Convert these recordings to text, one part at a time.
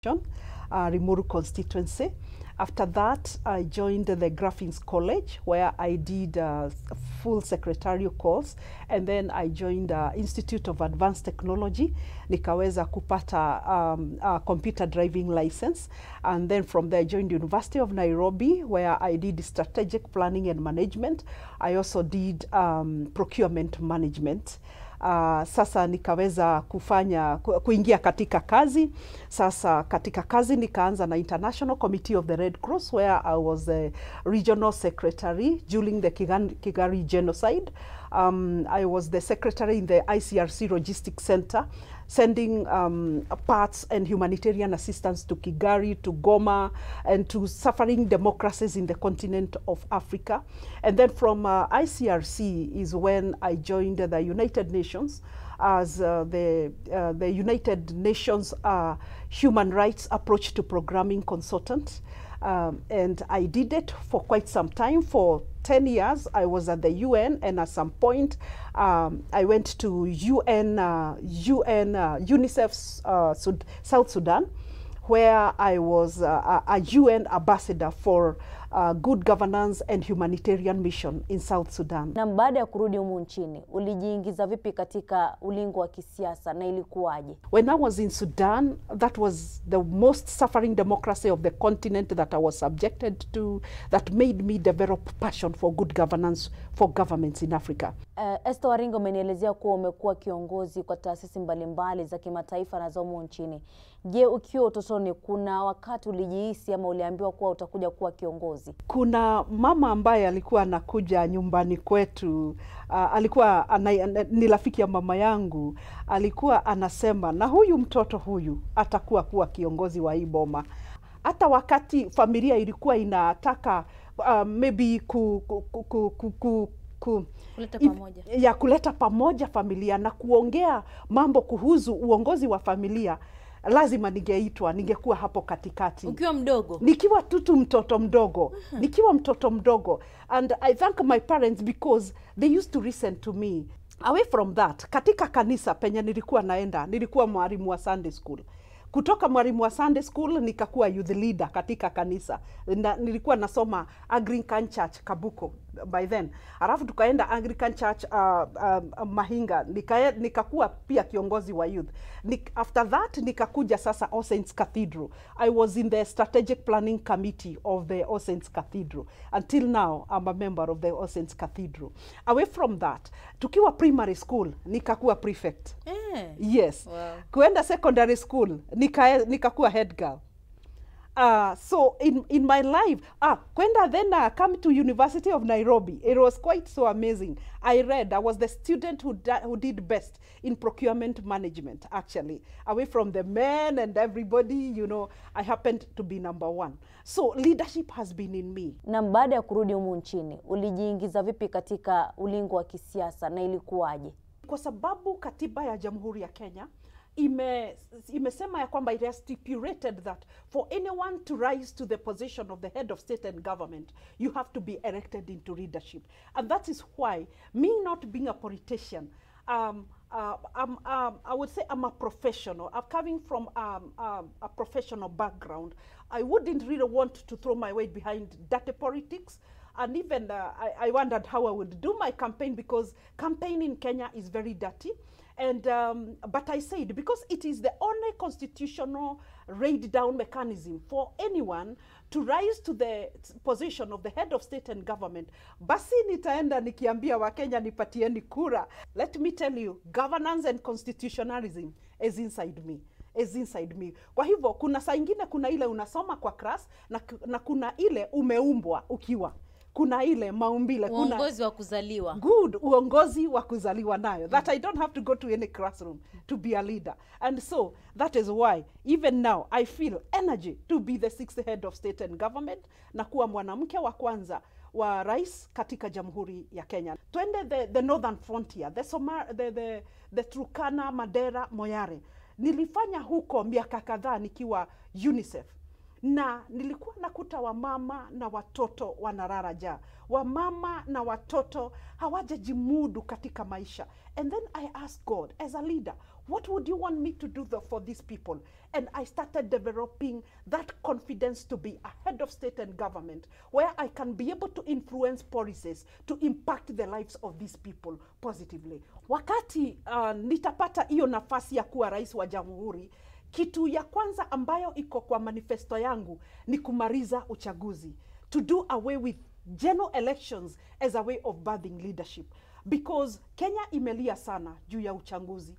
Rimuru constituency. After that, I joined the Graphics College, where I did a full secretarial course, and then I joined the Institute of Advanced Technology, nikaweza kupata a computer driving license, and then from there I joined the University of Nairobi, where I did strategic planning and management. I also did procurement management. Sasa nikaweza kuingia katika kazi. Sasa katika kazi nikaanza na International Committee of the Red Cross, where I was the regional secretary during the Kigali genocide. I was the secretary in the ICRC Logistics Center, sending parts and humanitarian assistance to Kigali, to Goma, and to suffering democracies in the continent of Africa. And then from ICRC is when I joined the United Nations as the United Nations Human Rights Approach to Programming consultant. And I did it for quite some time. For 10 years, I was at the UN, and at some point, I went to UNICEF's South Sudan, where I was a UN ambassador for good governance and humanitarian mission in South Sudan. Na baada ya kurudi humu nchini, ulijiingiza vipi katika ulingo wa kisiasa na ilikuwaje? When I was in Sudan, that was the most suffering democracy of the continent that I was subjected to, that made me develop passion for good governance for governments in Africa. Esther Waringo, umenielezea kuwa umekuwa kiongozi kwa taasisi mbalimbali za kimataifa na za humu nchini. Je, ukiwa utotoni kuna wakati ulijihisi ama uliambiwa kuwa utakuja kuwa kiongozi? Kuna mama ambaye alikuwa anakuja nyumbani kwetu, ni rafiki ya mama yangu, alikuwa anasema na huyu mtoto huyu atakuwa kuwa kiongozi wa hii boma. Hata wakati familia ilikuwa inataka maybe kuleta pamoja familia na kuongea mambo kuhusu uongozi wa familia, lazima ningeitwa, ningekuwa hapo katikati. Ukiwa mdogo? Nikiwa mtoto mdogo. Nikiwa mtoto mdogo. And I thank my parents because they used to listen to me. Away from that, katika kanisa penye nilikuwa naenda, nilikuwa mwalimu wa Sunday school. Kutoka mwalimu wa Sunday school nikakuwa youth leader katika kanisa. Nilikuwa nasoma Anglican Church Kabuko by then. Alafu tukaenda Anglican Church Mahinga, nikakuwa pia kiongozi wa youth. After that nikakuja sasa All Saints Cathedral. I was in the strategic planning committee of the All Saints Cathedral. Until now I'm a member of the All Saints Cathedral. Away from that, tukiwa primary school nikakuwa prefect. Yes. Wow. Kuenda secondary school nikakuwa head girl. So in my life, kwenda then come to University of Nairobi, it was quite so amazing. I was the student who did best in procurement management, actually. Away from the men and everybody, you know, I happened to be number one. So leadership has been in me. Na baada ya kurudi humu nchini, ulijiingiza vipi katika ulingo wa kisiasa na ilikuwaje? Kwa sababu katiba ya Jamhuri ya Kenya imesema ya kwamba it has stipulated that for anyone to rise to the position of the head of state and government, you have to be elected into leadership. And that is why, me not being a politician, I would say I'm a professional. I'm coming from a professional background. I wouldn't really want to throw my weight behind dirty politics. And even I wondered how I would do my campaign, because campaign in Kenya is very dirty. And but I said, because it is the only constitutional raid down mechanism for anyone to rise to the position of the head of state and government, basi nitaenda nikiambia wa Kenya nipatieni kura. Let me tell you, governance and constitutionalism is inside me. Kwa hivyo kuna saa ingine kuna ile unasoma kwa class na kuna ile umeumbwa ukiwa. Kuna ile maumbile, kuna uongozi wa kuzaliwa. Good, uongozi wa kuzaliwa nayo. That I don't have to go to any classroom to be a leader. And so that is why even now I feel energy to be the sixth head of state and government, na kuwa mwanamke wa kwanza wa rais katika Jamhuri ya Kenya. Twende the northern frontier, the Turkana, Madera, Moyale. Nilifanya huko miaka kadhaa nikiwa UNICEF. Na nilikuwa nakuta wamama na watoto wanarara njaa. Wamama na watoto hawajajimudu katika maisha. And then I asked God, as a leader, What would you want me to do for these people? And I started developing that confidence to be a head of state and government, where I can be able to influence policies to impact the lives of these people positively. Wakati nitapata hiyo nafasi ya kuwa rais wa jamhuri, kitu ya kwanza ambayo iko kwa manifesto yangu ni kumaliza uchaguzi. To do away with general elections as a way of birthing leadership. Because Kenya imelia sana juu ya uchaguzi.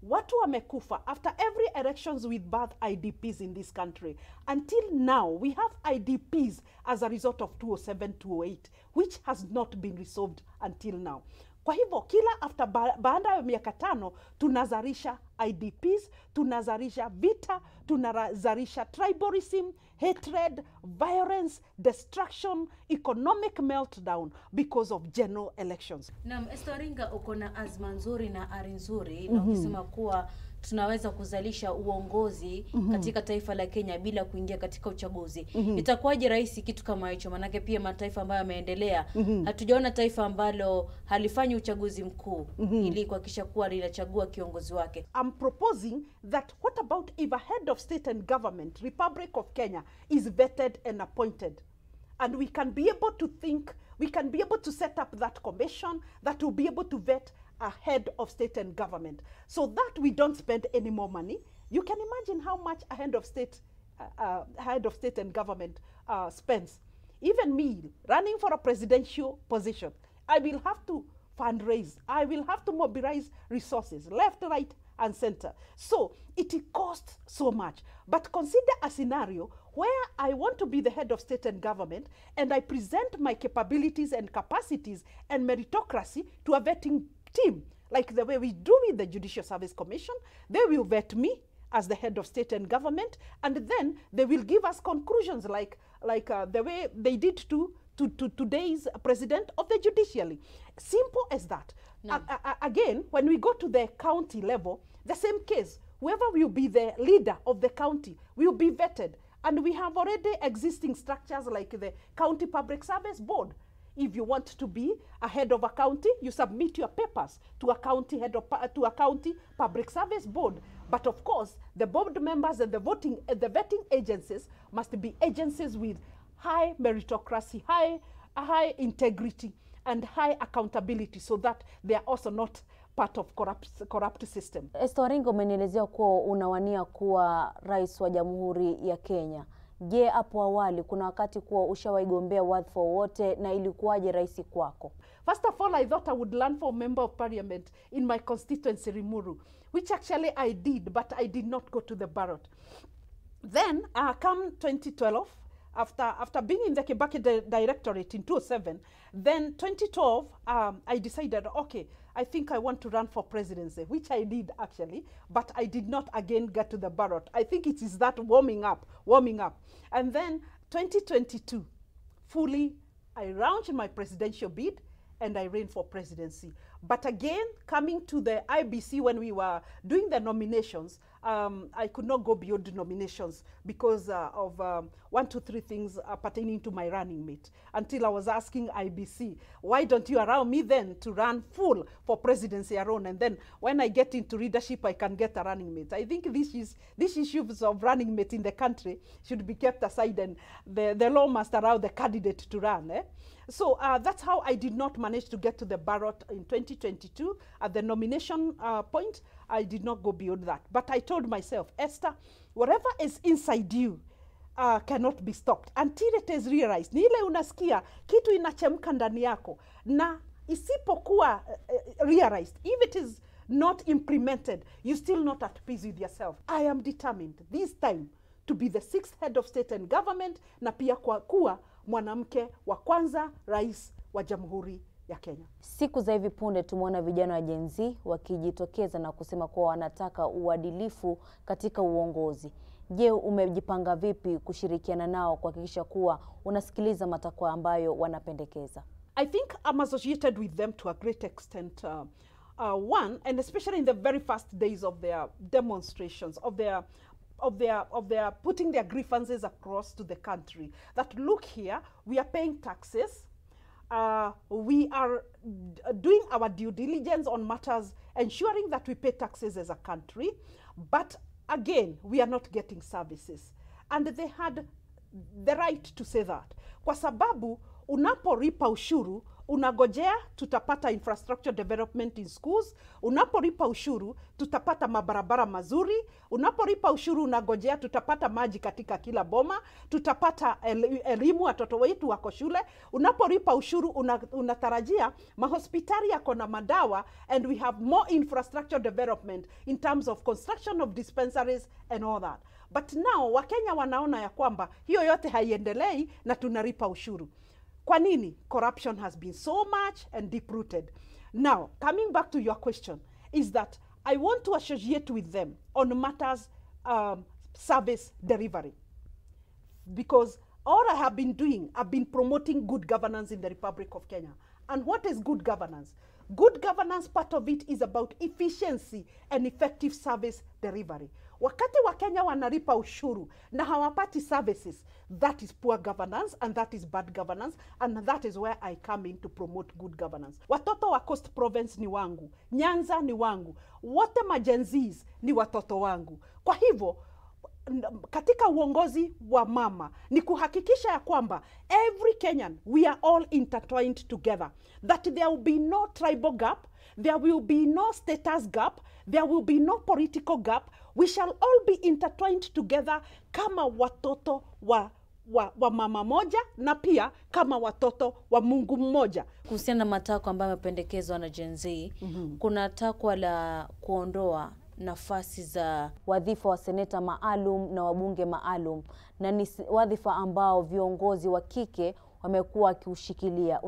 Watu wamekufa after every elections with birth IDPs in this country. Until now, we have IDPs as a result of 207-208, which has not been resolved until now. Kwa hivyo, kila after baada ya miaka 5, tunazarisha IDPs, tunazarisha vita, tunazarisha tribalism, hatred, violence, destruction, economic meltdown because of general elections. Naam, Esther Waringa, uko na azma nzuri na ari nzuri na ukisema kuwa tunaweza kuzalisha uongozi katika taifa la Kenya bila kuingia katika uchaguzi. Itakuwaje rahisi kitu kama hicho? Manake pia mataifa ambayo yameendelea hatujaona taifa ambalo halifanyi uchaguzi mkuu ili kuhakikisha kuwa linachagua kiongozi wake. I'm proposing that what about if a head of state and government, Republic of Kenya, is vetted and appointed? And we can be able to think, we can be able to set up that commission that will be able to vet a head of state and government, so that we don't spend any more money. You can imagine how much a head of state and government spends. Even me, running for a presidential position, I will have to fundraise. I will have to mobilize resources, left, right, and center. So it costs so much. But consider a scenario where I want to be the head of state and government, and I present my capabilities and capacities and meritocracy to a vetting team, like the way we do with the Judicial Service Commission. They will vet me as the head of state and government, and then they will give us conclusions like the way they did to today's president of the judiciary. Simple as that. No. Again, when we go to the county level, the same case. Whoever will be the leader of the county will be vetted. And we have already existing structures like the County Public Service Board. If you want to be a head of a county, you submit your papers to a county county public service board. But of course, the board members and the vetting agencies must be agencies with high meritocracy, high integrity, and high accountability, so that they are also not part of corrupt system. Esther Waringa, umenielezea kuwa unawania kuwa rais wa Jamhuri ya Kenya. Je, hapo awali kuna wakati kuwa ushawaigombea wadhifa wote na ilikuwaje rais kwako? First of all, I thought I would run for member of parliament in my constituency Rimuru, which actually I did, but I did not go to the ballot. Then, come 2012, after being in the Kibaki Directorate in 2007, then 2012, I decided, okay, I think I want to run for presidency, which I did actually, but I did not again get to the ballot. I think it is that warming up. And then 2022, fully, I launched my presidential bid and I ran for presidency. But again, coming to the IBC when we were doing the nominations, I could not go beyond the nominations because of 1, 2, 3 things pertaining to my running mate. Until I was asking IBC, why don't you allow me then to run full for presidency alone? And then when I get into leadership, I can get a running mate. I think these issues of running mate in the country should be kept aside, and the law must allow the candidate to run. So that's how I did not manage to get to the ballot in 2022. At the nomination point, I did not go beyond that. But I told myself, Esther, whatever is inside you cannot be stopped until it is realized. Ni ile unasikia kitu inachemka ndani yako na isipokuwa realized, if it is not implemented, you still not at peace with yourself. I am determined this time to be the 6th head of state and government, na pia kuwa mwanamke wa kwanza rais wa Jamhuri ya Kenya. Siku za hivi punde tumeona vijana wa Gen Z wakijitokeza na kusema kuwa wanataka uadilifu katika uongozi. Je, umejipanga vipi kushirikiana nao kuhakikisha kuwa unasikiliza matakwa ambayo wanapendekeza? I think I'm associated with them to a great extent. One, and especially in the very first days of their demonstrations, of their putting their grievances across to the country, that look here, we are paying taxes, we are doing our due diligence on matters, ensuring that we pay taxes as a country, but again, we are not getting services. And they had the right to say that. Kwa sababu, unaporipa ushuru, unagojea tutapata infrastructure development in schools, unaporipa ushuru tutapata mabarabara mazuri, unaporipa ushuru unagojea tutapata maji katika kila boma, tutapata elimu watoto wetu wako shule, unaporipa ushuru unatarajia mahospitali yako na madawa, and we have more infrastructure development in terms of construction of dispensaries and all that. But now Wakenya wanaona ya kwamba hiyo yote haiendelei na tunaripa ushuru. Kwa nini? Corruption has been so much and deep-rooted. Now, coming back to your question, is that I want to associate with them on matters service delivery. Because all I have been doing, I've been promoting good governance in the Republic of Kenya. And what is good governance? Good governance, part of it is about efficiency and effective service delivery. Wakati Wakenya wanaripa ushuru na hawapati services, that is poor governance and that is bad governance, and that is where I come in to promote good governance. Watoto wa Coast Province ni wangu, Nyanza ni wangu, wote majenzis ni watoto wangu. Kwa hivyo, katika uongozi wa mama ni kuhakikisha ya kwamba every Kenyan, we are all intertwined together, that there will be no tribal gap, there will be no status gap, there will be no political gap. We shall all be intertwined together kama watoto wa mama moja na pia kama watoto wa Mungu mmoja. Kuhusiana na matakwa ambayo yamependekezwa na Gen Z, kuna takwa la kuondoa nafasi za wadhifa wa seneta maalum na wabunge maalum, na ni wadhifa ambao viongozi wa kike wamekuwa wakiushikilia.